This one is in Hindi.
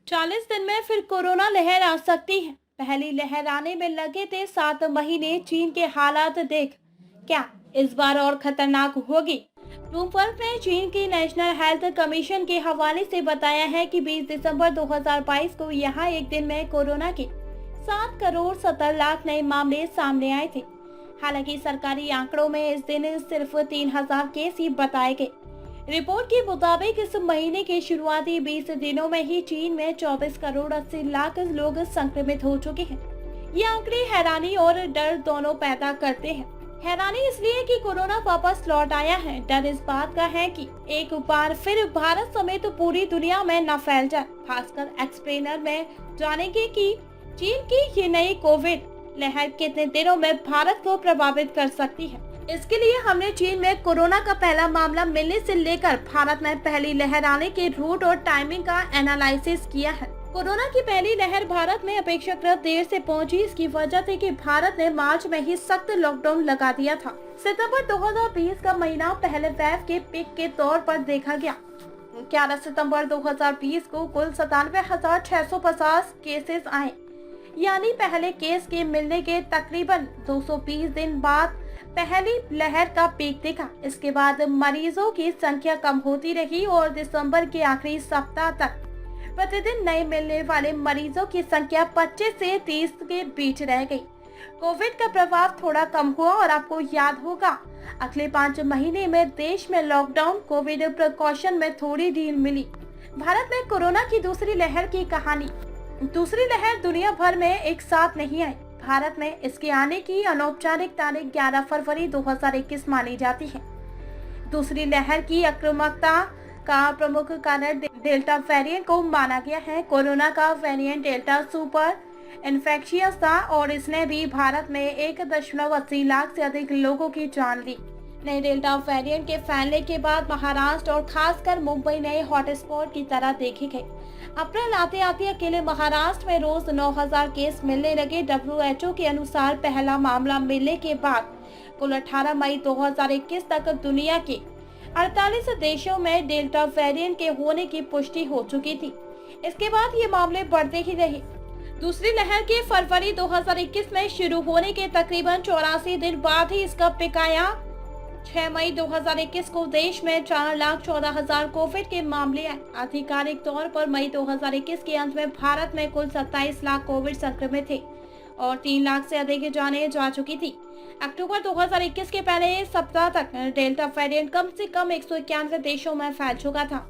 40 दिन में फिर कोरोना लहर आ सकती है। पहली लहर आने में लगे थे 7 महीने। चीन के हालात देख क्या इस बार और खतरनाक होगी? ब्लूमबर्ग ने चीन की नेशनल हेल्थ कमीशन के हवाले से बताया है कि 20 दिसंबर 2022 को यहां एक दिन में कोरोना के 7 करोड़ 70 लाख नए मामले सामने आए थे। हालांकि सरकारी आंकड़ों में इस दिन सिर्फ 3000 केस ही बताए गए। रिपोर्ट के मुताबिक इस महीने के शुरुआती 20 दिनों में ही चीन में 24 करोड़ 80 लाख लोग संक्रमित हो चुके हैं। ये आंकड़े हैरानी और डर दोनों पैदा करते हैं। हैरानी इसलिए कि कोरोना वापस लौट आया है। डर इस बात का है कि एक बार फिर भारत समेत पूरी दुनिया में न फैल जाए। खासकर एक्सप्लेनर में जानेंगे कि चीन की ये नई कोविड लहर कितने दिनों में भारत को प्रभावित कर सकती है। इसके लिए हमने चीन में कोरोना का पहला मामला मिलने से लेकर भारत में पहली लहर आने के रूट और टाइमिंग का एनालिसिस किया है। कोरोना की पहली लहर भारत में अपेक्षाकृत देर से पहुंची। इसकी वजह थी कि भारत ने मार्च में ही सख्त लॉकडाउन लगा दिया था। सितंबर 2020 का महीना पहले वेव के पिक के तौर पर देखा गया। 11 सितंबर 2020 को कुल 97,650 केसेस आए, यानी पहले केस के मिलने के तकरीबन 220 दिन बाद पहली लहर का पीक दिखा। इसके बाद मरीजों की संख्या कम होती रही और दिसंबर के आखिरी सप्ताह तक प्रतिदिन नए मिलने वाले मरीजों की संख्या 25 से 30 के बीच रह गई। कोविड का प्रभाव थोड़ा कम हुआ और आपको याद होगा अगले 5 महीने में देश में लॉकडाउन कोविड प्रिकॉशन में थोड़ी ढील मिली। भारत में कोरोना की दूसरी लहर की कहानी। दूसरी लहर दुनिया भर में एक साथ नहीं आई। भारत में इसके आने की अनौपचारिक तारीख 11 फरवरी 2021 मानी जाती है। दूसरी लहर की आक्रामकता का प्रमुख कारण डेल्टा वेरिएंट को माना गया है। कोरोना का वेरिएंट डेल्टा सुपर इन्फेक्शियस था और इसने भी भारत में 1.80 लाख से अधिक लोगों की जान ली। नए डेल्टा वेरिएंट के फैलने के बाद महाराष्ट्र और खासकर मुंबई नए हॉटस्पॉट की तरह देखे गए। अप्रैल आते आते अकेले महाराष्ट्र में रोज 9000 केस मिलने लगे। WHO के अनुसार पहला मामला मिलने के बाद कुल 18 मई 2021 तक दुनिया के 48 देशों में डेल्टा वेरिएंट के होने की पुष्टि हो चुकी थी। इसके बाद ये मामले बढ़ते ही रहे। दूसरी लहर के फरवरी 2021 में शुरू होने के तकरीबन 84 दिन बाद ही इसका पिक आया। 6 मई 2021 को देश में 4,14,000 कोविड के मामले आए। आधिकारिक तौर पर मई 2021 के अंत में भारत में कुल 27 लाख कोविड संक्रमित थे और 3 लाख से अधिक जाने जा चुकी थी। अक्टूबर 2021 के पहले सप्ताह तक डेल्टा वेरिएंट कम से कम 191 देशों में फैल चुका था।